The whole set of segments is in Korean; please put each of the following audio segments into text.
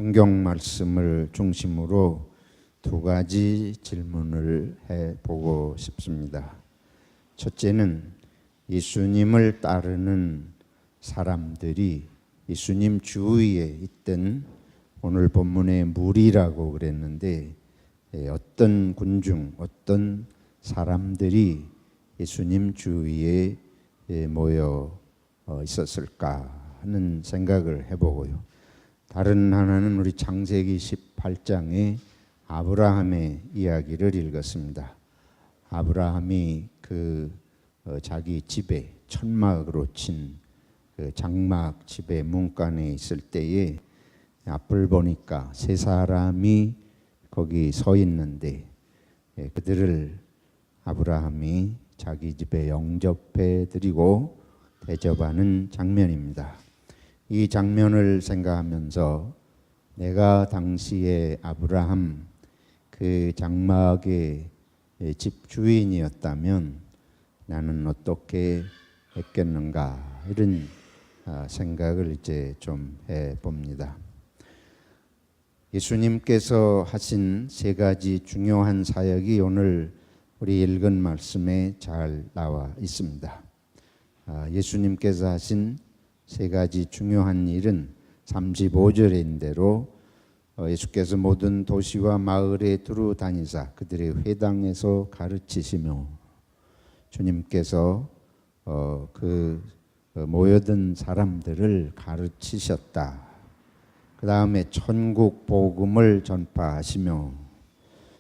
성경 말씀을 중심으로 두 가지 질문을 해보고 싶습니다. 첫째는 예수님을 따르는 사람들이 예수님 주위에 있던 오늘 본문의 무리라고 그랬는데 어떤 군중, 어떤 사람들이 예수님 주위에 모여 있었을까 하는 생각을 해보고요. 다른 하나는 우리 창세기 18장에 아브라함의 이야기를 읽었습니다. 아브라함이 자기 집에 천막으로 친 그 장막 집의 문간에 있을 때에 앞을 보니까 세 사람이 거기 서 있는데 그들을 아브라함이 자기 집에 영접해 드리고 대접하는 장면입니다. 이 장면을 생각하면서 내가 당시에 아브라함 그 장막의 집 주인이었다면 나는 어떻게 했겠는가 이런 생각을 이제 좀 해봅니다. 예수님께서 하신 세 가지 중요한 사역이 오늘 우리 읽은 말씀에 잘 나와 있습니다. 예수님께서 하신 세 가지 중요한 일은 35절인 대로 예수께서 모든 도시와 마을에 두루 다니사 그들의 회당에서 가르치시며 주님께서 모여든 사람들을 가르치셨다. 그 다음에 천국 복음을 전파하시며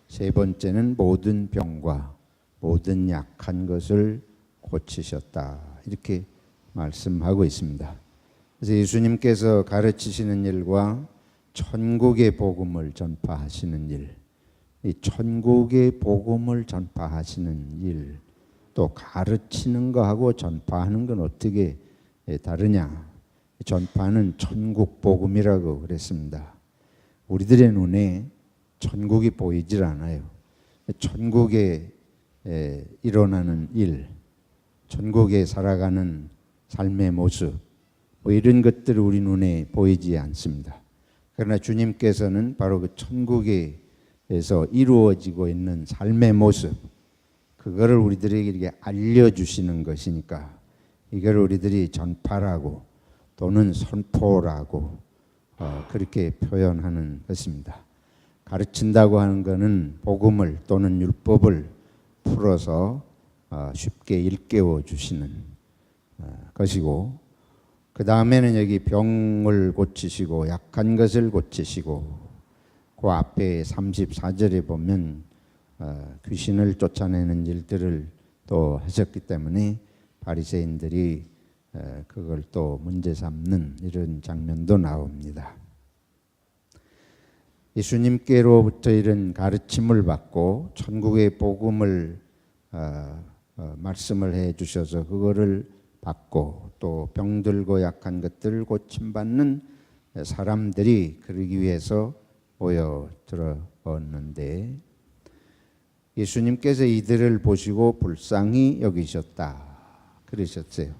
세 번째는 모든 병과 모든 약한 것을 고치셨다. 이렇게 말씀하고 있습니다. 그래서 예수님께서 가르치시는 일과 천국의 복음을 전파하시는 일, 이 천국의 복음을 전파하시는 일, 또 가르치는 거하고 전파하는 건 어떻게 다르냐? 전파는 천국 복음이라고 그랬습니다. 우리들의 눈에 천국이 보이질 않아요. 천국에 일어나는 일, 천국에 살아가는 삶의 모습, 이런 것들이 우리 눈에 보이지 않습니다. 그러나 주님께서는 바로 그 천국에서 이루어지고 있는 삶의 모습, 그거를 우리들에게 이렇게 알려주시는 것이니까 이걸 우리들이 전파라고 또는 선포라고 그렇게 표현하는 것입니다. 가르친다고 하는 것은 복음을 또는 율법을 풀어서 쉽게 일깨워 주시는 것이고, 그 다음에는 여기 병을 고치시고 약한 것을 고치시고, 그 앞에 34절에 보면 귀신을 쫓아내는 일들을 또 하셨기 때문에 바리새인들이 그걸 또 문제 삼는 이런 장면도 나옵니다. 예수님께로부터 이런 가르침을 받고 천국의 복음을 말씀을 해 주셔서 그거를 받고 또 병들고 약한 것들을 고침받는 사람들이 그러기 위해서 모여 들어왔는데 예수님께서 이들을 보시고 불쌍히 여기셨다 그러셨어요.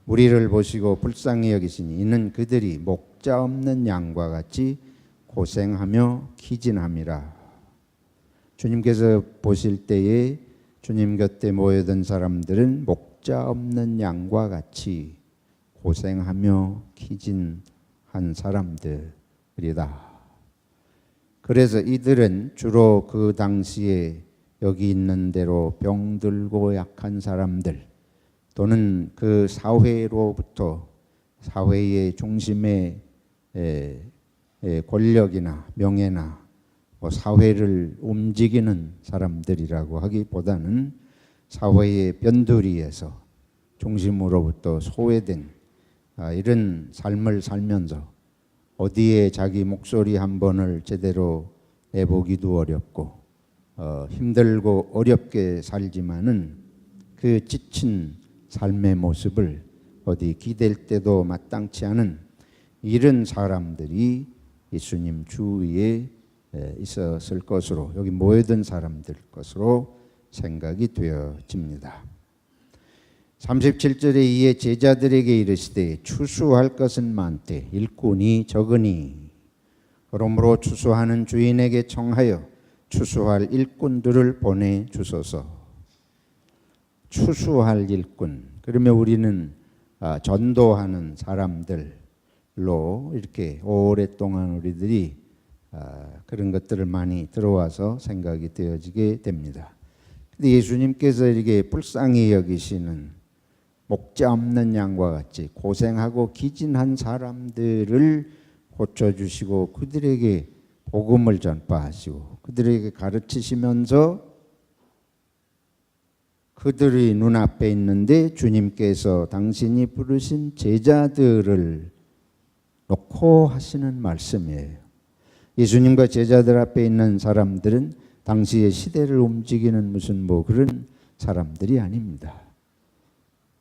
무리를 보시고 불쌍히 여기시니 이는 그들이 목자 없는 양과 같이 고생하며 기진함이라. 주님께서 보실 때에 주님 곁에 모여든 사람들은 목자 없는 양과 같이 고생하며 기진한 사람들이다. 그래서 이들은 주로 그 당시에 여기 있는 대로 병들고 약한 사람들 또는 그 사회로부터 사회의 중심의 권력이나 명예나 사회를 움직이는 사람들이라고 하기보다는 사회의 변두리에서 중심으로부터 소외된 이런 삶을 살면서 어디에 자기 목소리 한 번을 제대로 내보기도 어렵고 힘들고 어렵게 살지만은 그 지친 삶의 모습을 어디 기댈 때도 마땅치 않은 이런 사람들이 예수님 주위에 있었을 것으로 여기 모여든 사람들 것으로 생각이 되어집니다. 37절에 이에 제자들에게 이르시되 추수할 것은 많되 일꾼이 적으니 그러므로 추수하는 주인에게 청하여 추수할 일꾼들을 보내주소서. 추수할 일꾼. 그러면 우리는 전도하는 사람들로 이렇게 오랫동안 우리들이 그런 것들을 많이 들어와서 생각이 되어지게 됩니다. 근데 예수님께서 이렇게 불쌍히 여기시는 목자 없는 양과 같이 고생하고 기진한 사람들을 고쳐주시고 그들에게 복음을 전파하시고 그들에게 가르치시면서 그들의 눈앞에 있는데 주님께서 당신이 부르신 제자들을 놓고 하시는 말씀이에요. 예수님과 제자들 앞에 있는 사람들은 당시의 시대를 움직이는 무슨 그런 사람들이 아닙니다.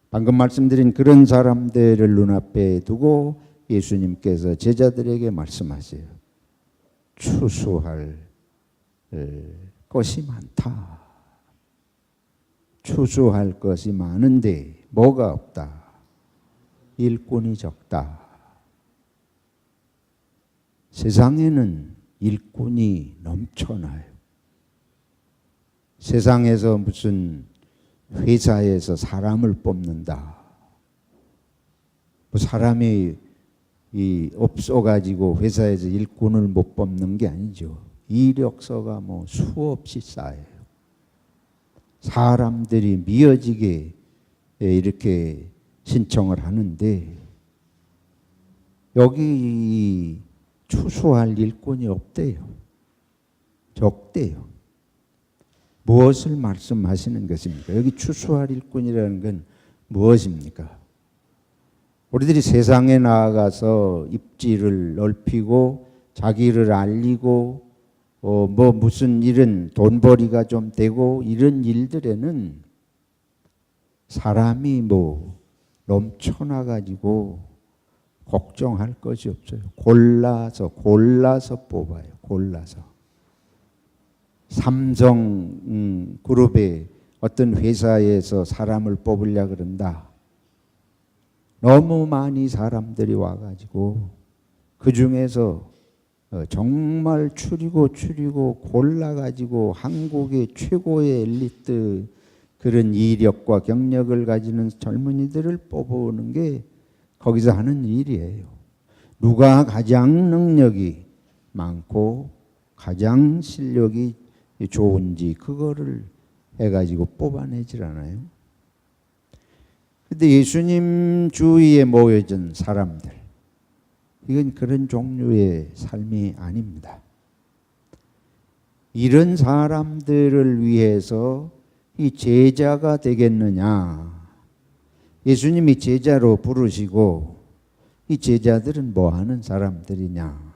방금 말씀드린 그런 사람들을 눈앞에 두고 예수님께서 제자들에게 말씀하세요. 추수할 것이 많다. 추수할 것이 많은데 뭐가 없다. 일꾼이 적다. 세상에는 일꾼이 넘쳐나요. 세상에서 무슨 회사에서 사람을 뽑는다. 사람이 없어가지고 회사에서 일꾼을 못 뽑는 게 아니죠. 이력서가 수없이 쌓여요. 사람들이 미어지게 이렇게 신청을 하는데 여기 추수할 일꾼이 없대요. 적대요. 무엇을 말씀하시는 것입니까? 여기 추수할 일꾼이라는 건 무엇입니까? 우리들이 세상에 나아가서 입지를 넓히고 자기를 알리고 무슨 일은 돈벌이가 좀 되고 이런 일들에는 사람이 넘쳐나가지고 걱정할 것이 없어요. 골라서 뽑아요. 골라서. 삼성 그룹의 어떤 회사에서 사람을 뽑으려 그런다. 너무 많이 사람들이 와가지고 그 중에서 정말 추리고 골라가지고 한국의 최고의 엘리트 그런 이력과 경력을 가지는 젊은이들을 뽑아오는 게 거기서 하는 일이에요. 누가 가장 능력이 많고 가장 실력이 좋은지 그거를 해가지고 뽑아내질 않아요. 근데 예수님 주위에 모여진 사람들, 이건 그런 종류의 삶이 아닙니다. 이런 사람들을 위해서 이 제자가 되겠느냐? 예수님이 제자로 부르시고 이 제자들은 뭐 하는 사람들이냐?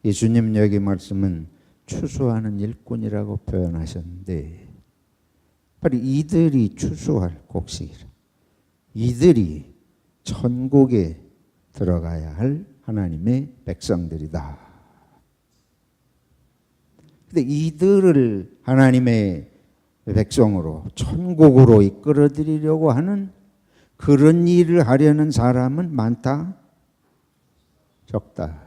예수님 여기 말씀은 추수하는 일꾼이라고 표현하셨는데 바로 이들이 추수할 곡식이라. 이들이 천국에 들어가야 할 하나님의 백성들이다. 근데 이들을 하나님의 백성으로 천국으로 이끌어들이려고 하는 그런 일을 하려는 사람은 많다? 적다.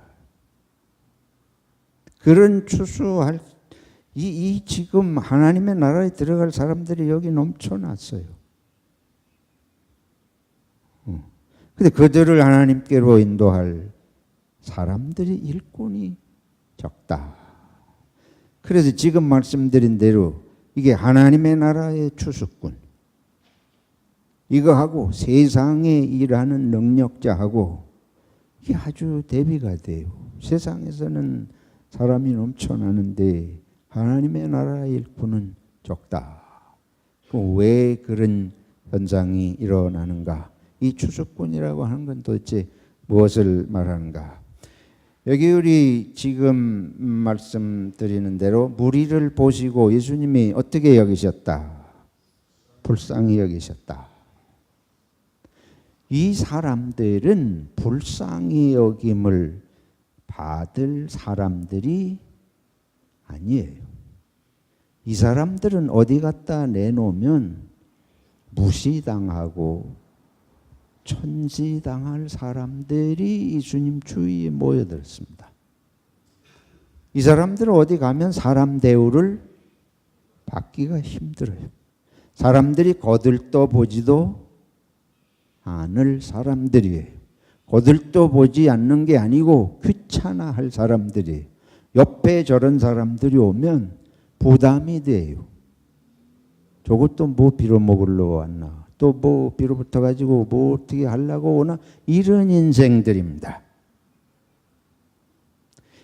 그런 추수할 이 지금 하나님의 나라에 들어갈 사람들이 여기 넘쳐났어요. 근데 그들을 하나님께로 인도할 사람들이 일꾼이 적다. 그래서 지금 말씀드린 대로 이게 하나님의 나라의 추수꾼, 이거하고 세상에 일하는 능력자하고 이게 아주 대비가 돼요. 세상에서는 사람이 넘쳐나는데 하나님의 나라의 일꾼은 적다. 그럼 왜 그런 현상이 일어나는가? 이 추수꾼이라고 하는 건 도대체 무엇을 말하는가? 여기 우리 지금 말씀드리는 대로 무리를 보시고 예수님이 어떻게 여기셨다? 불쌍히 여기셨다. 이 사람들은 불쌍히 여김을 받을 사람들이 아니에요. 이 사람들은 어디 갖다 내놓으면 무시당하고 천지당할 사람들이 예수님 주위에 모여들었습니다. 이 사람들은 어디 가면 사람 대우를 받기가 힘들어요. 사람들이 거들떠 보지도 않을 사람들이에요. 거들떠 보지 않는 게 아니고 귀찮아할 사람들이에요. 옆에 저런 사람들이 오면 부담이 돼요. 저것도 뭐 빌어먹으러 왔나, 또 뭐 빌어붙어 가지고 뭐 어떻게 하려고 오나, 이런 인생들입니다.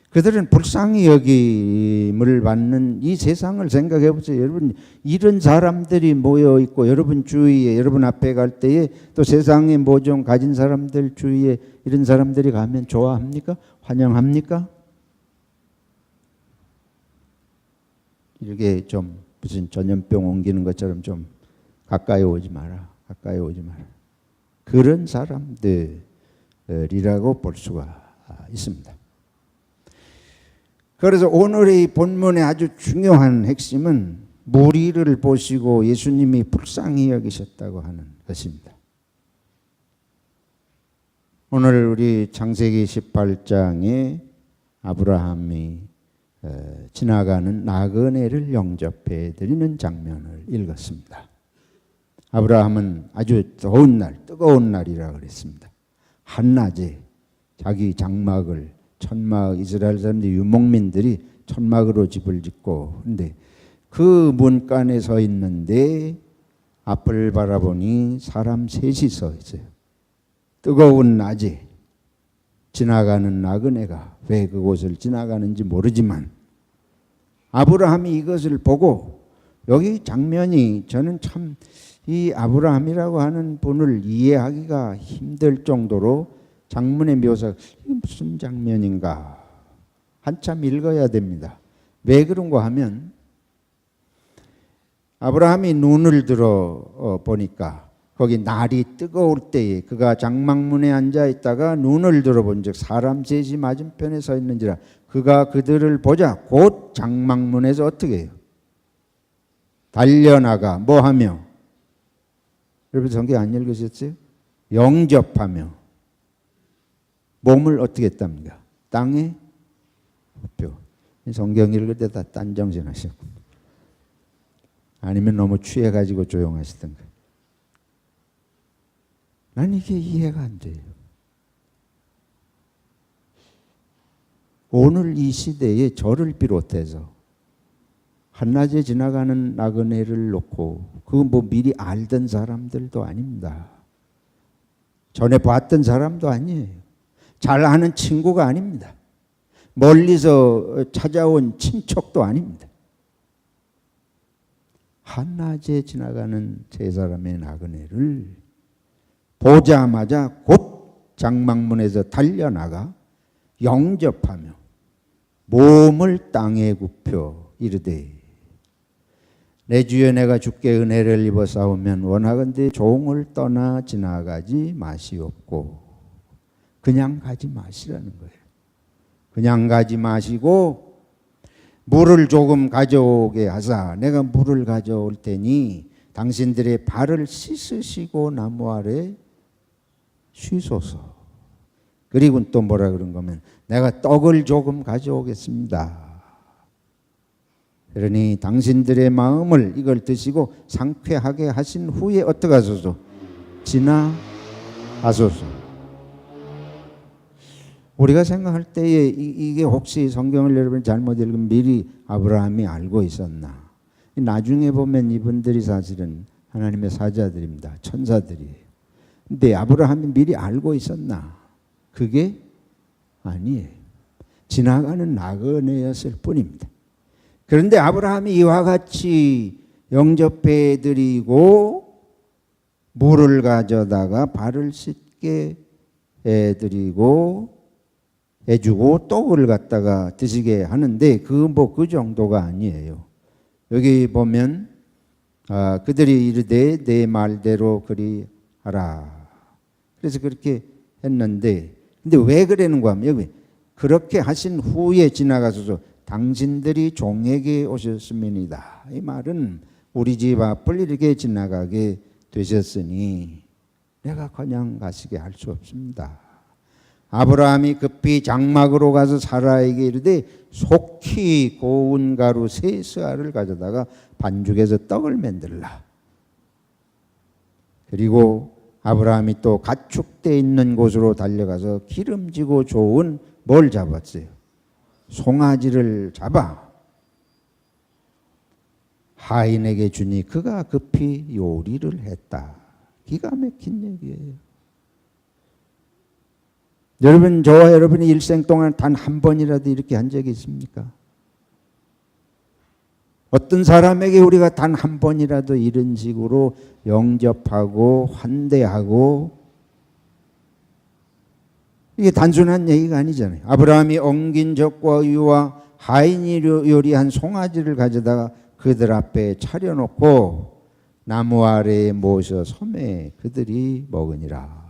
그들은 불쌍히 여김을 받는 이 세상을 생각해 보세요. 여러분, 이런 사람들이 모여 있고 여러분 주위에, 여러분 앞에 갈 때에 또 세상에 뭐 좀 가진 사람들 주위에 이런 사람들이 가면 좋아합니까? 환영합니까? 이렇게 좀 무슨 전염병 옮기는 것처럼 좀 가까이 오지 마라. 가까이 오지 마라. 그런 사람들이라고 볼 수가 있습니다. 그래서 오늘의 본문의 아주 중요한 핵심은 무리를 보시고 예수님이 불쌍히 여기셨다고 하는 것입니다. 오늘 우리 창세기 18장에 아브라함이 지나가는 나그네를 영접해 드리는 장면을 읽었습니다. 아브라함은 아주 더운 날, 뜨거운 날이라 그랬습니다. 한낮에 자기 장막을, 천막, 이스라엘 사람들 유목민들이 천막으로 집을 짓고, 근데 그 문간에 서 있는데 앞을 바라보니 사람 셋이 서 있어요. 뜨거운 낮에 지나가는 나그네가 왜 그곳을 지나가는지 모르지만 아브라함이 이것을 보고, 여기 장면이 저는 참 이 아브라함이라고 하는 분을 이해하기가 힘들 정도로 장문의 묘사가 이게 무슨 장면인가 한참 읽어야 됩니다. 왜 그런가 하면 아브라함이 눈을 들어 보니까 거기 날이 뜨거울 때에 그가 장막문에 앉아 있다가 눈을 들어본 즉 사람 셋이 맞은편에 서 있는지라 그가 그들을 보자 곧 장막문에서 어떻게 해요? 달려나가 뭐 하며? 여러분 성경 안 읽으셨어요? 영접하며 몸을 어떻게 했답니까? 땅에 굽혀. 성경 읽을 때 다 딴정신 하셨고, 아니면 너무 취해가지고 조용하시던가. 난 이게 이해가 안 돼요. 오늘 이 시대에 저를 비롯해서 한낮에 지나가는 나그네를 놓고, 그건 뭐 미리 알던 사람들도 아닙니다. 전에 봤던 사람도 아니에요. 잘 아는 친구가 아닙니다. 멀리서 찾아온 친척도 아닙니다. 한낮에 지나가는 세 사람의 나그네를 보자마자 곧 장막문에서 달려나가 영접하며 몸을 땅에 굽혀 이르되 내 주여 내가 주께 은혜를 입어 싸우면 원하건대 종을 떠나 지나가지 마시옵고. 그냥 가지 마시라는 거예요. 그냥 가지 마시고 물을 조금 가져오게 하사 내가 물을 가져올 테니 당신들의 발을 씻으시고 나무 아래 쉬소서. 그리고 또 뭐라 그런 거면 내가 떡을 조금 가져오겠습니다. 그러니 당신들의 마음을 이걸 드시고 상쾌하게 하신 후에 어떡하소서? 지나가소서. 우리가 생각할 때에 이게 혹시 성경을 여러분 잘못 읽으면 미리 아브라함이 알고 있었나? 나중에 보면 이분들이 사실은 하나님의 사자들입니다. 천사들이에요. 근데 아브라함이 미리 알고 있었나? 그게 아니에요. 지나가는 나그네였을 뿐입니다. 그런데 아브라함이 이와 같이 영접해 드리고 물을 가져다가 발을 씻게 해드리고 해주고 떡을 갖다가 드시게 하는데 그 정도가 아니에요. 여기 보면 그들이 이르되 내 말대로 그리하라. 그래서 그렇게 했는데, 근데 왜 그러는가 하면 여기 그렇게 하신 후에 지나가소서. 당신들이 종에게 오셨음이니이다. 이 말은 우리 집 앞을 이렇게 지나가게 되셨으니 내가 그냥 가시게 할 수 없습니다. 아브라함이 급히 장막으로 가서 사라에게 이르되 속히 고운 가루 세 스아를 가져다가 반죽해서 떡을 만들라. 그리고 아브라함이 또 가축대 있는 곳으로 달려가서 기름지고 좋은 뭘 잡았어요? 송아지를 잡아 하인에게 주니 그가 급히 요리를 했다. 기가 막힌 얘기예요. 여러분, 저와 여러분이 일생 동안 단 한 번이라도 이렇게 한 적이 있습니까? 어떤 사람에게 우리가 단 한 번이라도 이런 식으로 영접하고 환대하고, 이게 단순한 얘기가 아니잖아요. 아브라함이 엉긴 젖과 우유와 하인이 요리한 송아지를 가져다가 그들 앞에 차려놓고 나무 아래에 모셔 섬에 그들이 먹으니라.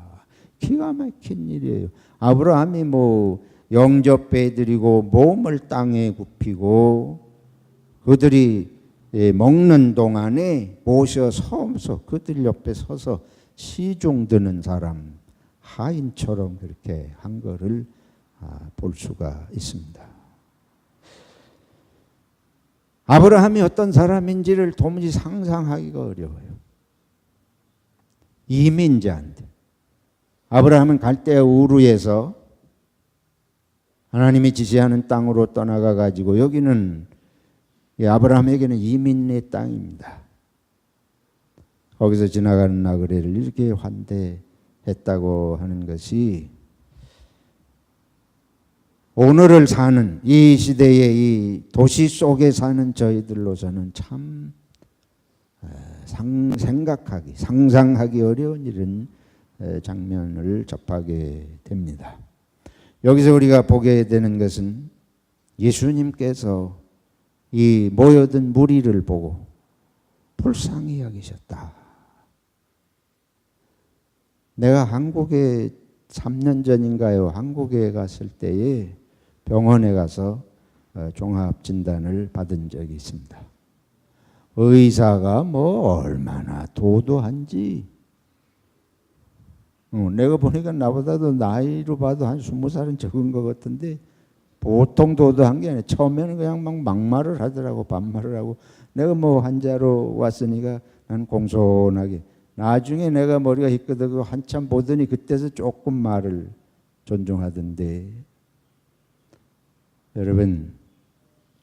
기가 막힌 일이에요. 아브라함이 뭐 영접해드리고 몸을 땅에 굽히고 그들이 먹는 동안에 모셔 서서 그들 옆에 서서 시중 드는 사람 하인처럼 그렇게 한 거를 볼 수가 있습니다. 아브라함이 어떤 사람인지를 도무지 상상하기가 어려워요. 이민자인데 아브라함은 갈대아 우르에서 하나님이 지시하는 땅으로 떠나가 가지고 여기는 아브라함에게는 이민의 땅입니다. 거기서 지나가는 나그네를 이렇게 환대했다고 하는 것이 오늘을 사는 이 시대의 이 도시 속에 사는 저희들로서는 참 상상하기 어려운 이런 장면을 접하게 됩니다. 여기서 우리가 보게 되는 것은 예수님께서 이 모여든 무리를 보고 불쌍히 여기셨다. 내가 한국에 3년 전인가요? 한국에 갔을 때에 병원에 가서 종합진단을 받은 적이 있습니다. 의사가 뭐 얼마나 도도한지 내가 보니까 나보다도 나이로 봐도 한 20살은 적은 것 같은데 보통 도도한 게 아니라 처음에는 그냥 막 막말을 하더라고. 반말을 하고 내가 뭐 환자로 왔으니까 난 공손하게 나중에 내가 머리가 희끗하고 한참 보더니 그때서 조금 말을 존중하던데 여러분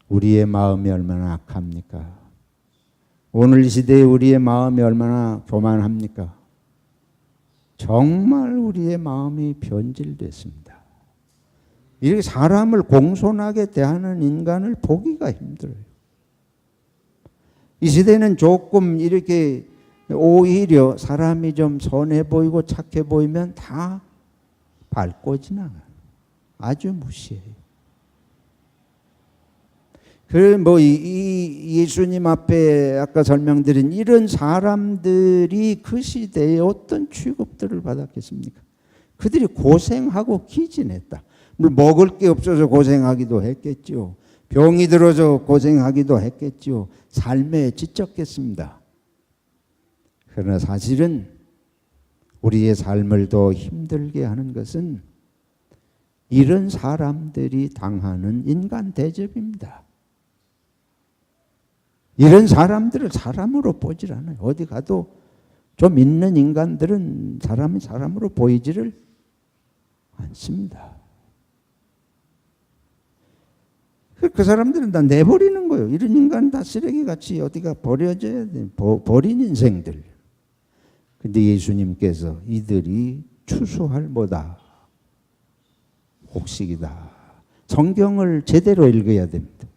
우리의 마음이 얼마나 악합니까? 오늘 시대에 우리의 마음이 얼마나 교만합니까? 정말 우리의 마음이 변질됐습니다. 이렇게 사람을 공손하게 대하는 인간을 보기가 힘들어요. 이 시대는 조금 이렇게 오히려 사람이 좀 선해 보이고 착해 보이면 다 밟고 지나가요. 아주 무시해요. 그 뭐 이 예수님 앞에 아까 설명드린 이런 사람들이 그 시대에 어떤 취급들을 받았겠습니까? 그들이 고생하고 기진했다. 먹을 게 없어서 고생하기도 했겠죠. 병이 들어서 고생하기도 했겠죠. 삶에 지쳤겠습니다. 그러나 사실은 우리의 삶을 더 힘들게 하는 것은 이런 사람들이 당하는 인간 대접입니다. 이런 사람들을 사람으로 보질 않아요. 어디 가도 좀 있는 인간들은 사람이 사람으로 보이지를 않습니다. 그 사람들은 다 내버리는 거예요. 이런 인간은 다 쓰레기같이 어디가 버려져야 돼. 버린 인생들. 근데 예수님께서 이들이 추수할 뭐다. 곡식이다. 성경을 제대로 읽어야 됩니다.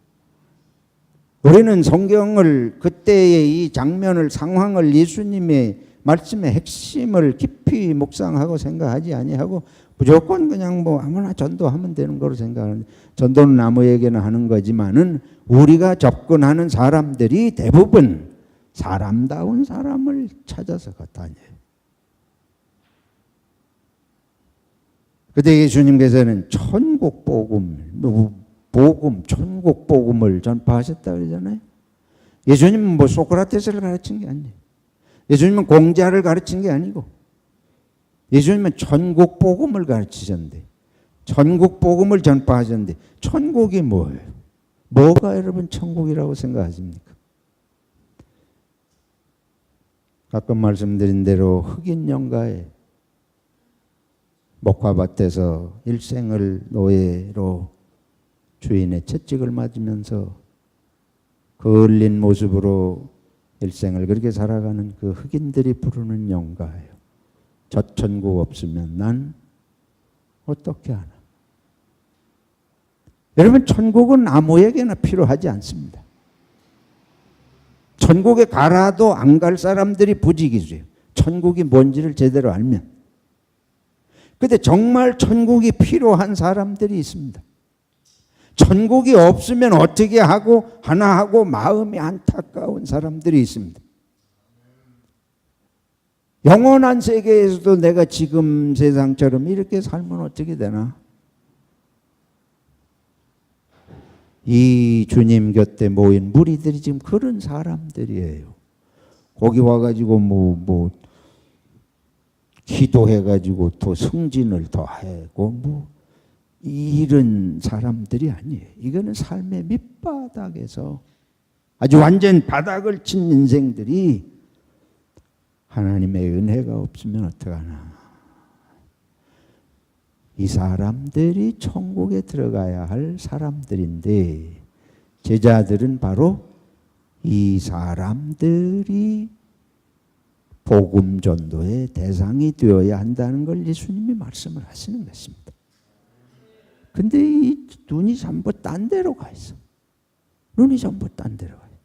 우리는 성경을 그때의 이 장면을 상황을 예수님의 말씀의 핵심을 깊이 묵상하고 생각하지 아니하고 무조건 그냥 뭐 아무나 전도하면 되는 거로 생각하는데 전도는 아무에게나 하는 거지만은 우리가 접근하는 사람들이 대부분 사람다운 사람을 찾아서 다녀요. 그때 예수님께서는 천국 복음, 천국 복음을 전파하셨다 그러잖아요. 예수님은 뭐 소크라테스를 가르친 게 아니에요. 예수님은 공자를 가르친 게 아니고 예수님은 천국 복음을 가르치셨는데 천국 복음을 전파하셨는데 천국이 뭐예요? 뭐가 여러분 천국이라고 생각하십니까? 가끔 말씀드린 대로 흑인 영가에 목화밭에서 일생을 노예로 주인의 채찍을 맞으면서 거울린 모습으로 일생을 그렇게 살아가는 그 흑인들이 부르는 영가예요. 저 천국 없으면 난 어떻게 하나? 여러분, 천국은 아무에게나 필요하지 않습니다. 천국에 가라도 안 갈 사람들이 부지기수예요. 천국이 뭔지를 제대로 알면. 근데 정말 천국이 필요한 사람들이 있습니다. 천국이 없으면 어떻게 하고 하나 하고 마음이 안타까운 사람들이 있습니다. 영원한 세계에서도 내가 지금 세상처럼 이렇게 살면 어떻게 되나? 이 주님 곁에 모인 무리들이 지금 그런 사람들이에요. 거기 와가지고 기도해가지고 더 승진을 더 하고 이런 사람들이 아니에요. 이거는 삶의 밑바닥에서 아주 완전 바닥을 친 인생들이 하나님의 은혜가 없으면 어떡하나. 이 사람들이 천국에 들어가야 할 사람들인데 제자들은 바로 이 사람들이 복음 전도의 대상이 되어야 한다는 걸 예수님이 말씀을 하시는 것입니다. 근데 이 눈이 전부 딴 데로 가 있어. 눈이 전부 딴 데로 가 있어.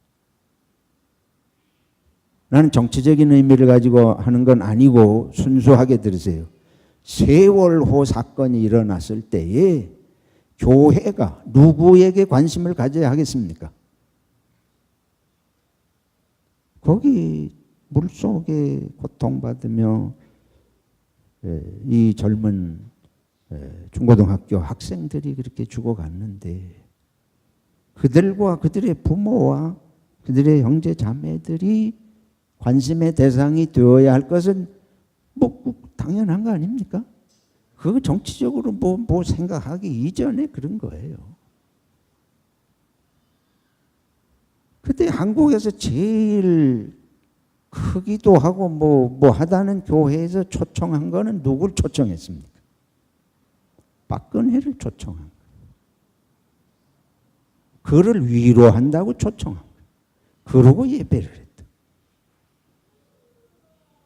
나는 정치적인 의미를 가지고 하는 건 아니고 순수하게 들으세요. 세월호 사건이 일어났을 때에 교회가 누구에게 관심을 가져야 하겠습니까? 거기 물속에 고통받으며 이 젊은 중고등학교 학생들이 그렇게 죽어갔는데 그들과 그들의 부모와 그들의 형제 자매들이 관심의 대상이 되어야 할 것은 당연한 거 아닙니까? 그거 정치적으로 뭐 생각하기 이전에 그런 거예요. 그때 한국에서 제일 크기도 하고 뭐 하다는 교회에서 초청한 거는 누굴 초청했습니까? 박근혜를 초청한 거예요. 그를 위로한다고 초청한 거예요. 그러고 예배를 했다.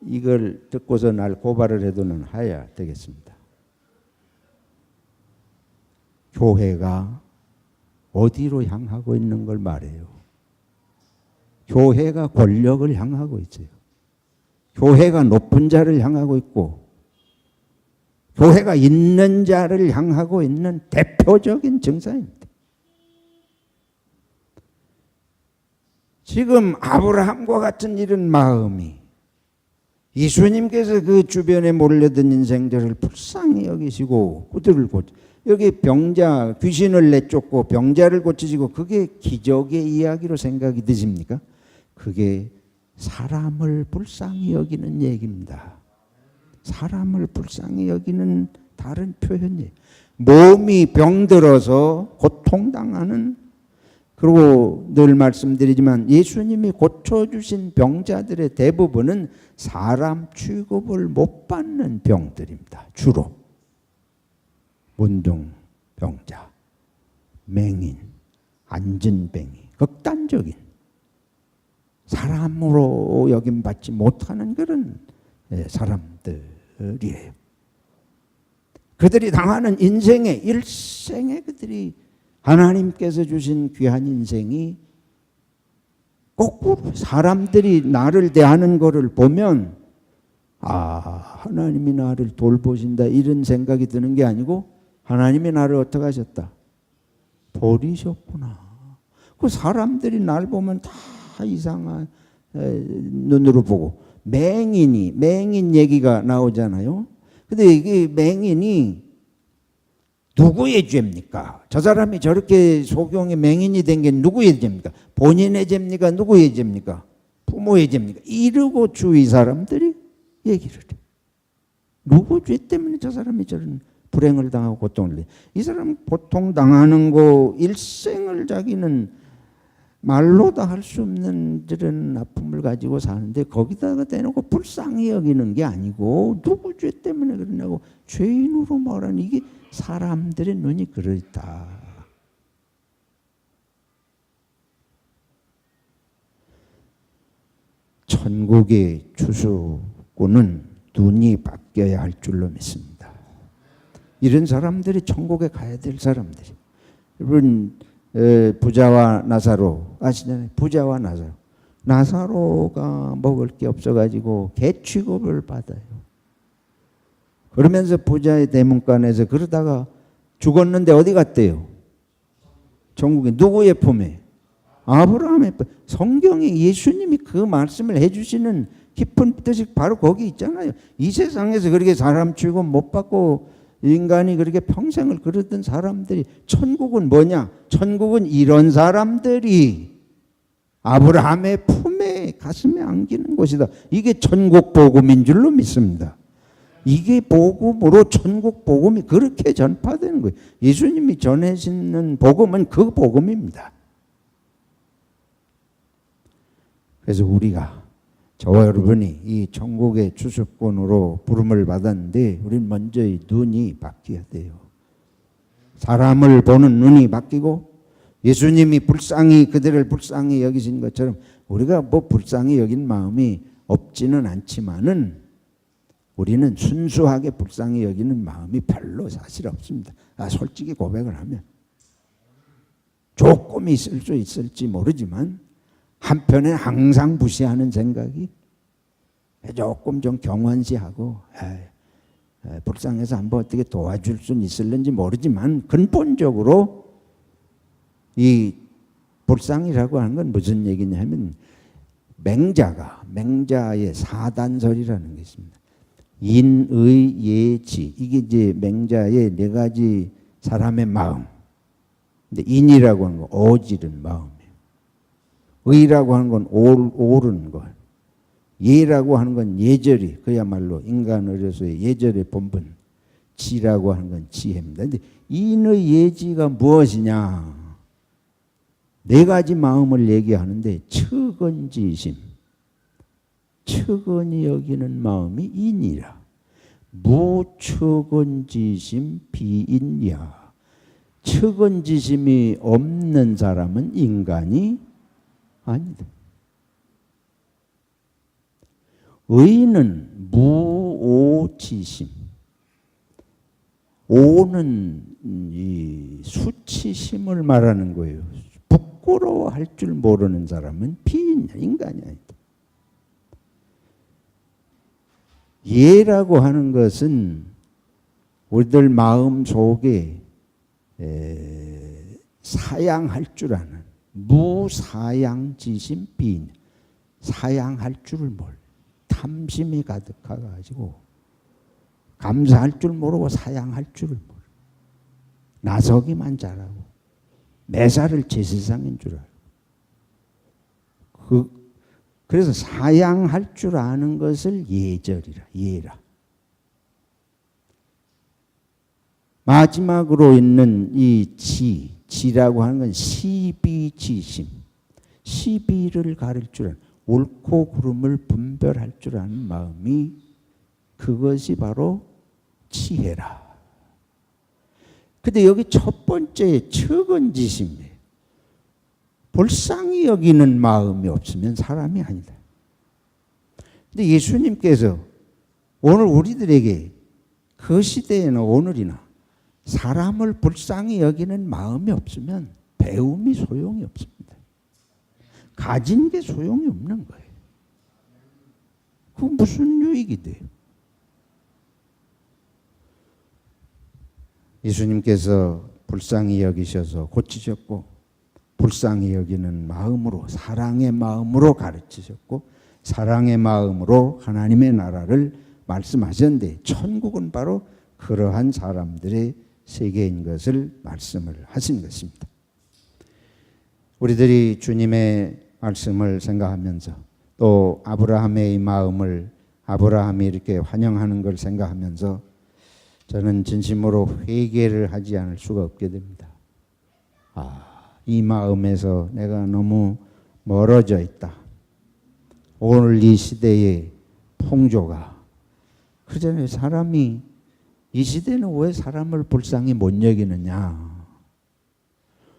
이걸 듣고서 날 고발을 해도는 하야 되겠습니다. 교회가 어디로 향하고 있는 걸 말해요. 교회가 권력을 향하고 있어요. 교회가 높은 자를 향하고 있고 교회가 있는 자를 향하고 있는 대표적인 증상입니다. 지금 아브라함과 같은 이런 마음이 예수님께서 그 주변에 몰려든 인생들을 불쌍히 여기시고 그들을 여기 병자 귀신을 내쫓고 병자를 고치시고 그게 기적의 이야기로 생각이 드십니까? 그게 사람을 불쌍히 여기는 얘기입니다. 사람을 불쌍히 여기는 다른 표현이에요. 몸이 병들어서 고통당하는 그리고 늘 말씀드리지만 예수님이 고쳐주신 병자들의 대부분은 사람 취급을 못 받는 병들입니다. 주로 문둥병자, 맹인, 안진뱅이, 극단적인 사람으로 여김받지 못하는 그런 사람들이에요. 그들이 당하는 인생의 일생에 그들이 하나님께서 주신 귀한 인생이 거꾸로 사람들이 나를 대하는 것을 보면 하나님이 나를 돌보신다 이런 생각이 드는 게 아니고 하나님이 나를 어떻게 하셨다? 버리셨구나. 그 사람들이 날 보면 다 이상한 눈으로 보고 맹인 얘기가 나오잖아요. 근데 이게 맹인이 누구의 죄입니까? 저 사람이 저렇게 소경의 맹인이 된 게 누구의 죄입니까? 본인의 죄입니까? 누구의 죄입니까? 부모의 죄입니까? 이러고 주위 사람들이 얘기를 해. 누구 죄 때문에 저 사람이 저런 불행을 당하고 고통을 당해. 이 사람 고통 당하는 거 일생을 자기는 말로 다 할 수 없는 이런 아픔을 가지고 사는데 거기다가 대놓고 불쌍히 여기는 게 아니고 누구 죄 때문에 그러냐고 죄인으로 말하는 이게 사람들의 눈이 그렇다. 천국의 추수꾼은 눈이 바뀌어야 할 줄로 믿습니다. 이런 사람들이 천국에 가야 될 사람들이. 여러분 부자와 나사로 아시잖아요. 부자와 나사로. 나사로가 먹을 게 없어가지고 개 취급을 받아요. 그러면서 부자의 대문간에서 그러다가 죽었는데 어디 갔대요? 천국에. 누구의 품에? 아브라함의 품에. 성경에 예수님이 그 말씀을 해주시는 깊은 뜻이 바로 거기 있잖아요. 이 세상에서 그렇게 사람 취급 못 받고 인간이 그렇게 평생을 그러던 사람들이 천국은 뭐냐? 천국은 이런 사람들이 아브라함의 품에 가슴에 안기는 곳이다. 이게 천국 복음인 줄로 믿습니다. 이게 복음으로 천국 복음이 그렇게 전파되는 거예요. 예수님이 전해지는 복음은 그 복음입니다. 그래서 우리가 저와 여러분이 이 천국의 추수꾼으로 부름을 받았는데 우리는 먼저 이 눈이 바뀌어야 돼요. 사람을 보는 눈이 바뀌고 예수님이 불쌍히 그들을 불쌍히 여기신 것처럼 우리가 뭐 불쌍히 여긴 마음이 없지는 않지만은 우리는 순수하게 불쌍히 여기는 마음이 별로 사실 없습니다. 솔직히 고백을 하면 조금 있을 수 있을지 모르지만 한편에 항상 무시하는 생각이 조금 좀 경원시하고 불쌍해서 한번 어떻게 도와줄 수는 있을는지 모르지만 근본적으로 이 불쌍이라고 하는 건 무슨 얘기냐면 맹자의 사단설이라는 게 있습니다. 인의 예지 이게 이제 맹자의 네 가지 사람의 마음. 근데 인이라고 하는 건 오지른 마음이에요. 의라고 하는 건 옳은 것. 예라고 하는 건 예절이 그야말로 인간 어려서의 예절의 본분. 지라고 하는 건 지혜입니다. 근데 인의 예지가 무엇이냐? 네 가지 마음을 얘기하는데 측은지심. 측은히 여기는 마음이 인이라. 무측은지심 비인이야. 측은지심이 없는 사람은 인간이 아니다. 의는 무오지심. 오는 이 수치심을 말하는 거예요. 부끄러워할 줄 모르는 사람은 비인이야. 인간이 아니다. 예라고 하는 것은 우리들 마음 속에 사양할 줄 아는 무사양지심 비인. 사양할 줄을 몰라. 탐심이 가득해가지고 감사할 줄 모르고 사양할 줄을 몰라. 나서기만 잘하고 매사를 제 세상인 줄 알고. 그래서 사양할 줄 아는 것을 예절이라, 예라. 마지막으로 있는 이 지라고 하는 건 시비지심. 시비를 가릴 줄 아는, 옳고 그름을 분별할 줄 아는 마음이 그것이 바로 지혜라. 근데 여기 첫 번째 측은지심이에요. 불쌍히 여기는 마음이 없으면 사람이 아니다. 근데 예수님께서 오늘 우리들에게 그 시대에나 오늘이나 사람을 불쌍히 여기는 마음이 없으면 배움이 소용이 없습니다. 가진 게 소용이 없는 거예요. 그 무슨 유익이 돼요? 예수님께서 불쌍히 여기셔서 고치셨고 불쌍히 여기는 마음으로 사랑의 마음으로 가르치셨고 사랑의 마음으로 하나님의 나라를 말씀하셨는데 천국은 바로 그러한 사람들의 세계인 것을 말씀을 하신 것입니다. 우리들이 주님의 말씀을 생각하면서 또 아브라함의 마음을 아브라함이 이렇게 환영하는 걸 생각하면서 저는 진심으로 회개를 하지 않을 수가 없게 됩니다. 이 마음에서 내가 너무 멀어져 있다. 오늘 이 시대의 풍조가 그러잖아요. 사람이 이 시대는 왜 사람을 불쌍히 못 여기느냐.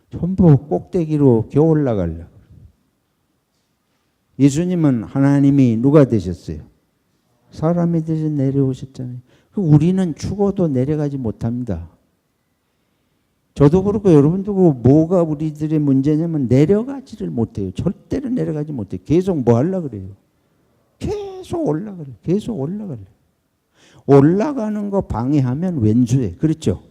전부 꼭대기로 겨우 올라가려고. 예수님은 하나님이 누가 되셨어요? 사람이 되셔 내려오셨잖아요. 우리는 죽어도 내려가지 못합니다. 저도 그렇고 여러분도 그렇고 뭐가 우리들의 문제냐면 내려가지를 못해요. 절대로 내려가지 못해요. 계속 뭐 하려고 그래요? 계속 올라가래요. 계속 올라가래요. 올라가는 거 방해하면 왼수예요. 그렇죠?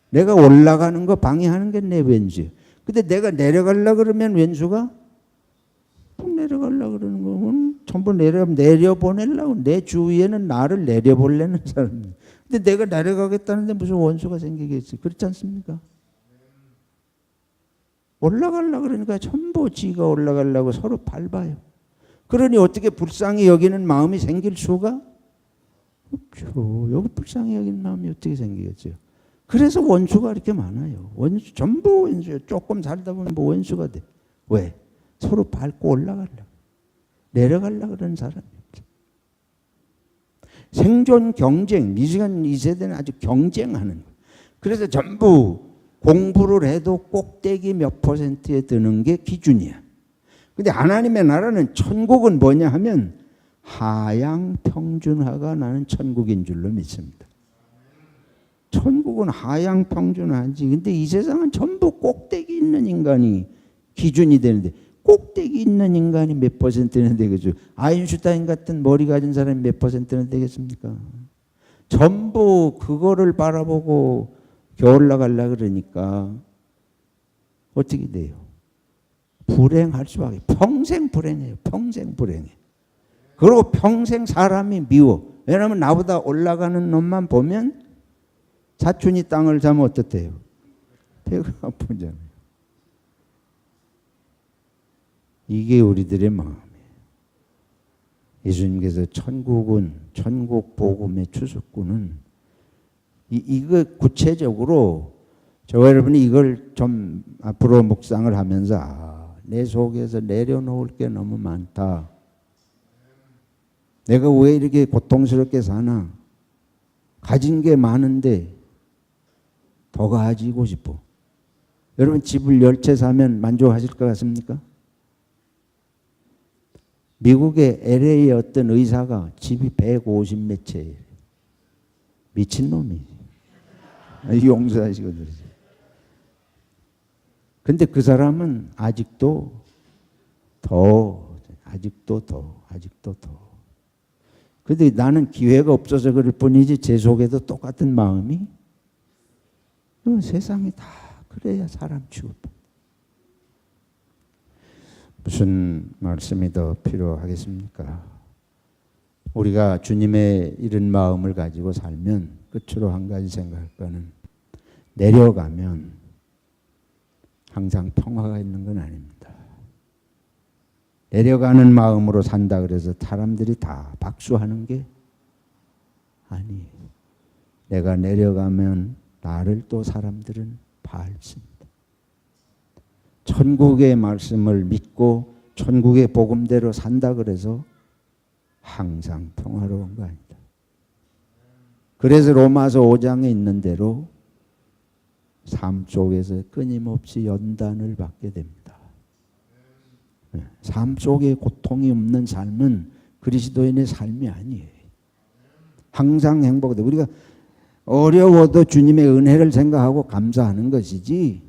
내가 올라가는 거 방해하는 게 내 왼수예요. 근데 내가 내려가려고 그러면 왼수가 내려가려고 그러는 거는 전부 내려보내려고 내 주위에는 나를 내려보려는 사람이에요. 근데 내가 내려가겠다는데 무슨 원수가 생기겠어요. 그렇지 않습니까? 올라가려고 그러니까 전부 지가 올라가려고 서로 밟아요. 그러니 어떻게 불쌍히 여기는 마음이 생길 수가 없죠. 여기 불쌍히 여기는 마음이 어떻게 생기겠어요. 그래서 원수가 이렇게 많아요. 원수 전부 원수예요. 조금 살다 보면 뭐 원수가 돼. 왜? 서로 밟고 올라가려고. 내려가려고 그러는 사람이 없죠. 생존 경쟁. 이 시간 이 세대는 아주 경쟁하는 거예요. 그래서 전부 공부를 해도 꼭대기 몇 %에 드는 게 기준이야. 근데 하나님의 나라는 천국은 뭐냐 하면 하향 평준화가 나는 천국인 줄로 믿습니다. 천국은 하향 평준화지. 근데 이 세상은 전부 꼭대기 있는 인간이 기준이 되는데 꼭대기 있는 인간이 몇 %는 되겠죠. 아인슈타인 같은 머리 가진 사람이 몇 %는 되겠습니까? 전부 그거를 바라보고 올라가려고 그러니까 어떻게 돼요? 불행할 수밖에. 평생 불행해요. 평생 불행해. 그리고 평생 사람이 미워. 왜냐하면 나보다 올라가는 놈만 보면 사촌이 땅을 잡으면 어떻대요? 배가 아프잖아요. 이게 우리들의 마음이에요. 예수님께서 천국 복음의 추수꾼은 이거 구체적으로 저와 여러분이 이걸 좀 앞으로 묵상을 하면서 내 속에서 내려놓을 게 너무 많다. 내가 왜 이렇게 고통스럽게 사나? 가진 게 많은데 더 가지고 싶어. 여러분 집을 10채 사면 만족하실 것 같습니까? 미국의 LA의 어떤 의사가 집이 150 몇 채예요. 미친놈이. 용서하시거든요. 근데 그 사람은 아직도 더. 근데 나는 기회가 없어서 그럴 뿐이지 제 속에도 똑같은 마음이 세상이 다 그래야 사람 취급받아. 무슨 말씀이 더 필요하겠습니까? 우리가 주님의 이런 마음을 가지고 살면 끝으로 한 가지 생각할 거는 내려가면 항상 평화가 있는 건 아닙니다. 내려가는 마음으로 산다 그래서 사람들이 다 박수하는 게 아니에요. 내가 내려가면 나를 또 사람들은 밟습니다. 천국의 말씀을 믿고 천국의 복음대로 산다 그래서 항상 평화로운 거 아니다. 그래서 로마서 5장에 있는 대로 삶 속에서 끊임없이 연단을 받게 됩니다. 삶 속에 고통이 없는 삶은 그리스도인의 삶이 아니에요. 항상 행복하다. 우리가 어려워도 주님의 은혜를 생각하고 감사하는 것이지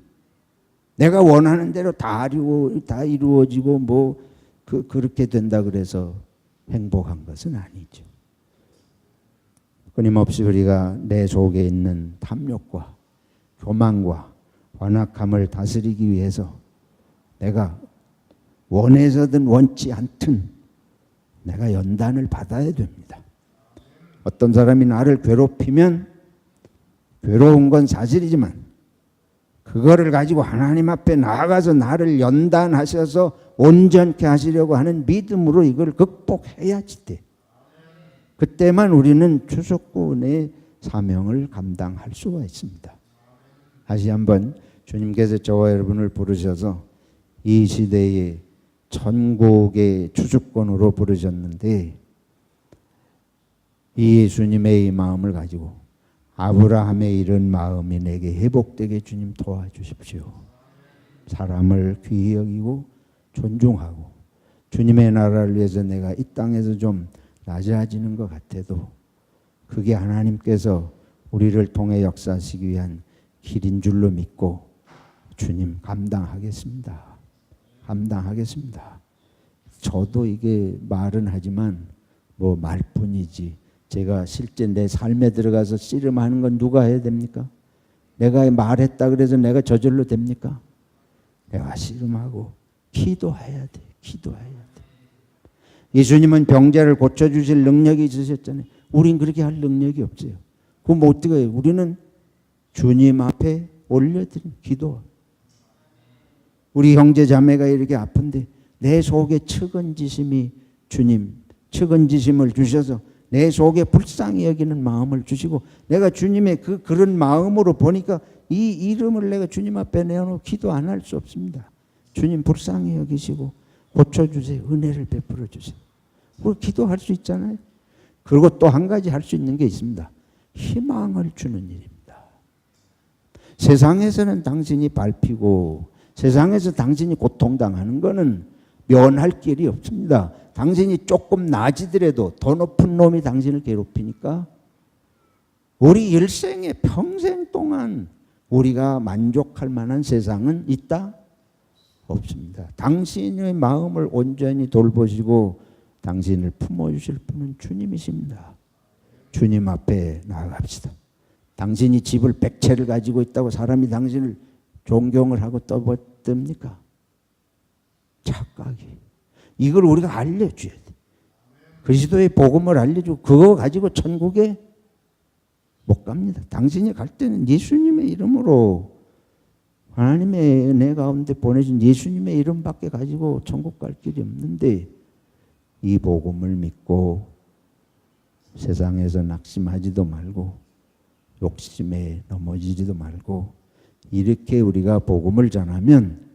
내가 원하는 대로 다 이루어지고 그렇게 된다 그래서 행복한 것은 아니죠. 끊임없이 우리가 내 속에 있는 탐욕과 교만과 완악함을 다스리기 위해서 내가 원해서든 원치 않든 내가 연단을 받아야 됩니다. 어떤 사람이 나를 괴롭히면 괴로운 건 사실이지만 그거를 가지고 하나님 앞에 나아가서 나를 연단하셔서 온전케 하시려고 하는 믿음으로 이걸 극복해야지 돼. 그때만 우리는 추수꾼의 사명을 감당할 수가 있습니다. 다시 한번 주님께서 저와 여러분을 부르셔서 이 시대의 천국의 주주권으로 부르셨는데 이 예수님의 마음을 가지고 아브라함의 이런 마음이 내게 회복되게 주님 도와주십시오. 사람을 귀히 여기고 존중하고 주님의 나라를 위해서 내가 이 땅에서 좀 낮아지는 것 같아도 그게 하나님께서 우리를 통해 역사하시기 위한 길인 줄로 믿고 주님 감당하겠습니다. 감당하겠습니다. 저도 이게 말은 하지만 뭐 말뿐이지 제가 실제 내 삶에 들어가서 씨름하는 건 누가 해야 됩니까? 내가 말했다 그래서 내가 저절로 됩니까? 내가 씨름하고 기도해야 돼. 기도해야 돼. 예수님은 병자를 고쳐주실 능력이 있으셨잖아요. 우린 그렇게 할 능력이 없어요. 그럼 어떻게 해요? 우리는 주님 앞에 올려드린 기도. 우리 형제 자매가 이렇게 아픈데 내 속에 측은지심이 주님 측은지심을 주셔서 내 속에 불쌍히 여기는 마음을 주시고 내가 주님의 그런 마음으로 보니까 이 이름을 내가 주님 앞에 내어놓고 기도 안 할 수 없습니다. 주님 불쌍히 여기시고 고쳐주세요. 은혜를 베풀어 주세요. 그걸 기도할 수 있잖아요. 그리고 또 한 가지 할 수 있는 게 있습니다. 희망을 주는 일입니다. 세상에서는 당신이 밟히고 세상에서 당신이 고통당하는 것은 면할 길이 없습니다. 당신이 조금 나아지더라도 더 높은 놈이 당신을 괴롭히니까 우리 일생에 평생 동안 우리가 만족할 만한 세상은 있다? 없습니다. 당신의 마음을 온전히 돌보시고 당신을 품어주실 분은 주님이십니다. 주님 앞에 나아갑시다. 당신이 집을 100채를 가지고 있다고 사람이 당신을 존경을 하고 떠받듭니까? 착각이. 이걸 우리가 알려줘야 돼. 그리스도의 복음을 알려주고 그거 가지고 천국에 못 갑니다. 당신이 갈 때는 예수님의 이름으로 하나님의 은혜 가운데 보내신 예수님의 이름밖에 가지고 천국 갈 길이 없는데 이 복음을 믿고 세상에서 낙심하지도 말고 욕심에 넘어지지도 말고 이렇게 우리가 복음을 전하면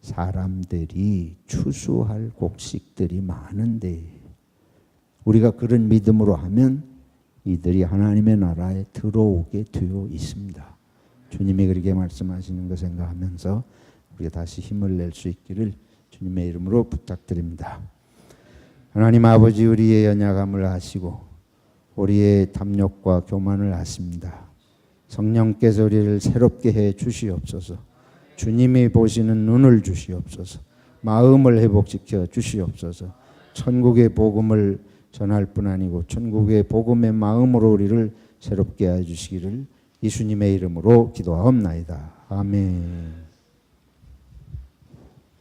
사람들이 추수할 곡식들이 많은데 우리가 그런 믿음으로 하면 이들이 하나님의 나라에 들어오게 되어 있습니다. 주님이 그렇게 말씀하시는 거 생각하면서 우리가 다시 힘을 낼 수 있기를 주님의 이름으로 부탁드립니다. 하나님 아버지 우리의 연약함을 아시고 우리의 탐욕과 교만을 아십니다. 성령께서 우리를 새롭게 해 주시옵소서. 주님이 보시는 눈을 주시옵소서. 마음을 회복시켜 주시옵소서. 천국의 복음을 전할 뿐 아니고 천국의 복음의 마음으로 우리를 새롭게 해 주시기를 예수님의 이름으로 기도하옵나이다. 아멘.